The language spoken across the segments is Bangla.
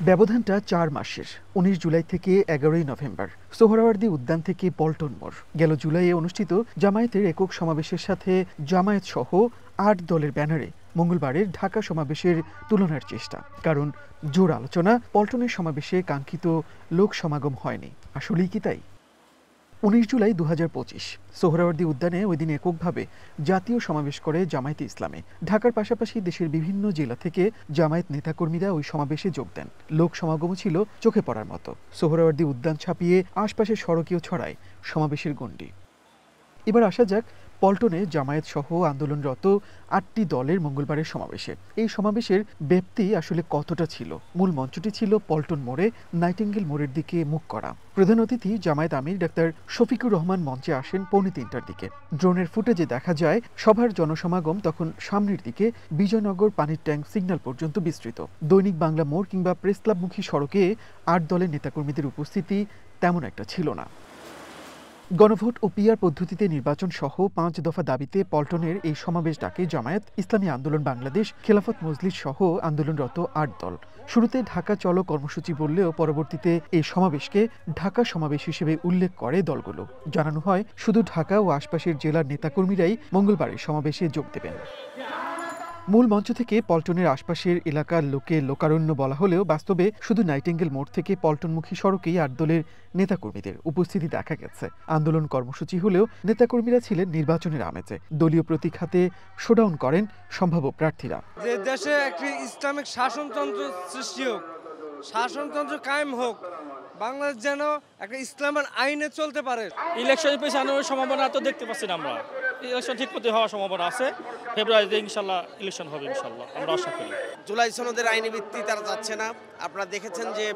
ব্যবধানটা ৪ মাসের। ১৯ জুলাই থেকে ১১ই নভেম্বর সোহরাওয়ার্দী উদ্যান থেকে পল্টন মোড়। গেল জুলাইয়ে অনুষ্ঠিত জামায়াতের একক সমাবেশের সাথে জামায়াত সহ ৮ দলের ব্যানারে মঙ্গলবারের ঢাকা সমাবেশের তুলনার চেষ্টা। কারণ জোর আলোচনা, পল্টনের সমাবেশে কাঙ্ক্ষিত লোক সমাগম হয়নি। আসলেই কি তাই? ১৯ জুলাই ২০২৫ সোহরাওয়ার্দী উদ্যানে ওই দিন এককভাবে জাতীয় সমাবেশ করে জামায়াতে ইসলামী। ঢাকার পাশাপাশি দেশের বিভিন্ন জেলা থেকে জামায়াত নেতাকর্মীরা ওই সমাবেশে যোগ দেন। লোক সমাগমও ছিল চোখে পড়ার মতো। সোহরাওয়ার্দী উদ্যান ছাপিয়ে আশপাশের সড়কেও ছড়ায় সমাবেশের গণ্ডি। এবার আসা যাক পল্টনে জামায়াত সহ আন্দোলনরত ৮টি দলের মঙ্গলবারের সমাবেশে। এই সমাবেশের ব্যাপ্তি আসলে কতটা ছিল? মূল মঞ্চটি ছিল পল্টন মোড়ে, নাইটিঙ্গেল মোড়ের দিকে মুখ করা। প্রধান অতিথি জামায়াত আমির ডাক্তার শফিকুর রহমান মঞ্চে আসেন পৌনে ৩টার দিকে। ড্রোনের ফুটেজে দেখা যায় সভার জনসমাগম তখন সামনের দিকে বিজয়নগর পানির ট্যাঙ্ক সিগন্যাল পর্যন্ত বিস্তৃত। দৈনিক বাংলা মোড় কিংবা প্রেস ক্লাবমুখী সড়কে ৮ দলের নেতাকর্মীদের উপস্থিতি তেমন একটা ছিল না। গণভোট ও পিআর পদ্ধতিতে নির্বাচন সহ ৫ দফা দাবিতে পল্টনের এই সমাবেশ ডাকে জামায়াত, ইসলামী আন্দোলন বাংলাদেশ, খেলাফত মজলিস সহ আন্দোলনরত ৮ দল। শুরুতে ঢাকা চলো কর্মসূচি বললেও পরবর্তীতে এই সমাবেশকে ঢাকা সমাবেশ হিসেবে উল্লেখ করে দলগুলো। জানানো হয় শুধু ঢাকা ও আশপাশের জেলার নেতাকর্মীরাই মঙ্গলবারের সমাবেশে যোগ দেবেন। মূল মঞ্চ থেকে পল্টনের আশপাশের এলাকার লোকারণ্য বলা হলেও বাস্তবে শুধু নাইটিঙ্গেল মোড় থেকে পল্টনমুখী সড়কেই ৮ দলের নেতাকর্মীদের উপস্থিতি দেখা গেছে। আন্দোলন কর্মসূচি হলেও নেতাকর্মীরা ছিলেন নির্বাচনের আমেজে। দলীয় প্রতীক হাতে শোডাউন করেন সম্ভাব্য প্রার্থীরা। যে দেশে একটি ইসলামিক শাসনতন্ত্র সৃষ্টি হোক, শাসনতন্ত্র কায়েম হোক, বাংলাদেশ যেন একটা ইসলামের আইনে চলতে পারে। ইলেকশনের পেছানোর সম্ভাবনা তো দেখতে পাচ্ছি না আমরা। ইলেকশন ঠিক মতো হওয়ার সম্ভাবনা আছে। ফেব্রুয়ারিতে ইনশাল্লাহ ইলেকশন হবে, ইনশাল্লাহ আমরা আশা করি। জুলাই সনদের আইনি ভিত্তি তারা চাচ্ছে না। আপনারা দেখেছেন যে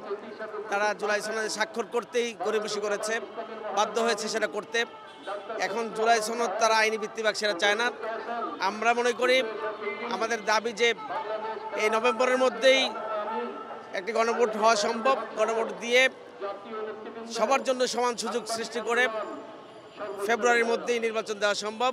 তারা জুলাই সনদে স্বাক্ষর করতেই গড়িমসি করেছে, বাধ্য হয়েছে সেটা করতে। এখন জুলাই সনদ তারা আইনি ভিত্তিবাক সেটা চায় না। আমরা মনে করি আমাদের দাবি যে এই নভেম্বরের মধ্যেই একটি গণভোট হওয়া সম্ভব। গণভোট দিয়ে সবার জন্য সমান সুযোগ সৃষ্টি করে ফেব্রুয়ারির মধ্যেই নির্বাচন দেওয়া সম্ভব।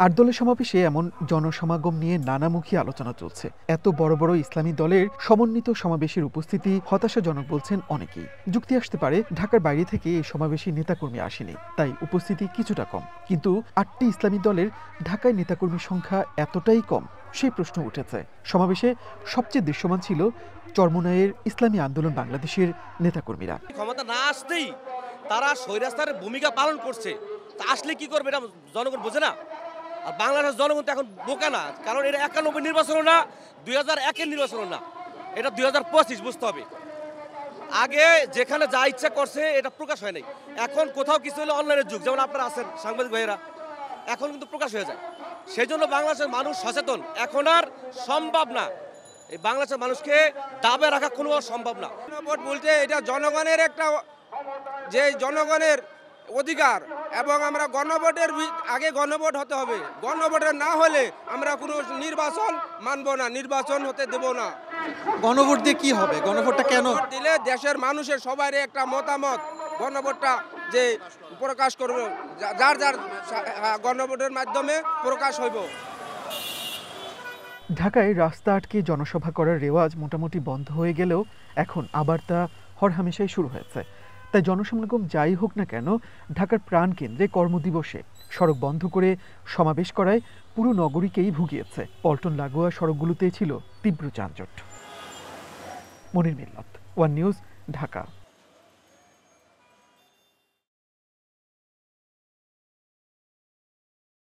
৮ দলের সমাবেশে এমন জনসমাগম নিয়ে নানামুখী আলোচনা চলছে। এত বড় বড় ইসলামী দলের সমন্বিত সমাবেশের উপস্থিতি হতাশাজনক বলছেন অনেকেই। যুক্তি আসতে পারে ঢাকার বাইরে থেকে এই সমাবেশে নেতাকর্মী আসেনি, তাই উপস্থিতি কিছুটা কম। কিন্তু ৮টি ইসলামী দলের ঢাকায় নেতাকর্মীর সংখ্যা এতটাই কম, সেই প্রশ্ন উঠেছে। সমাবেশে সবচেয়ে দৃশ্যমান ছিল চরমোনাইয়ের ইসলামী আন্দোলন বাংলাদেশের নেতাকর্মীরা। ক্ষমতা না আসতেই তারা স্বৈরাচারের ভূমিকা পালন করছে, তা আসলে কি করবে এটা জনগণ বোঝে না। আর বাংলাদেশের জনগণ তো এখন বোকা না, কারণ এটা ৯১ নির্বাচনও না, ২০০১-এর নির্বাচনও না, এটা ২০২৫ বুঝতে হবে। আগে যেখানে যা ইচ্ছা করছে এটা প্রকাশ হয় নাই। এখন কোথাও কিছু হলে অনলাইনের যুগ, যেমন আপনারা আছেন সাংবাদিক ভাইয়েরা, এখন কিন্তু প্রকাশ হয়ে যায়। সেই জন্য বাংলাদেশের মানুষ সচেতন। এখন আর সম্ভব না এই বাংলাদেশের মানুষকে দাবে রাখা কোনো সম্ভব না। গণভোট বলতে এটা জনগণের একটা, যে জনগণের অধিকার, এবং আমরা গণভোটের আগে গণভোট হতে হবে। গণভোটের না হলে আমরা কোনো নির্বাচন মানব না, নির্বাচন হতে দেব না। গণভোট দিয়ে কি হবে? গণভোটটা কেন দিলে দেশের মানুষের সবার একটা মতামত গণভোটটা যে প্রকাশ করবে, যার যার গণভোটের মাধ্যমে প্রকাশ হইব। ঢাকায় রাস্তা আটকে জনসভা করার রেওয়াজ মোটামুটি বন্ধ হয়ে গেলেও এখন আবার তা হরহামেশাই শুরু হয়েছে। তাই জনসমাগম যাই হোক না কেন, ঢাকার প্রাণকেন্দ্রে কর্মদিবসে সড়ক বন্ধ করে সমাবেশ করায় পুরো নগরীকেই ভুগিয়েছে। পল্টন লাগোয়া সড়কগুলোতে ছিল তীব্র যানজট। মনির মিল্লাত, ওয়ান নিউজ, ঢাকা।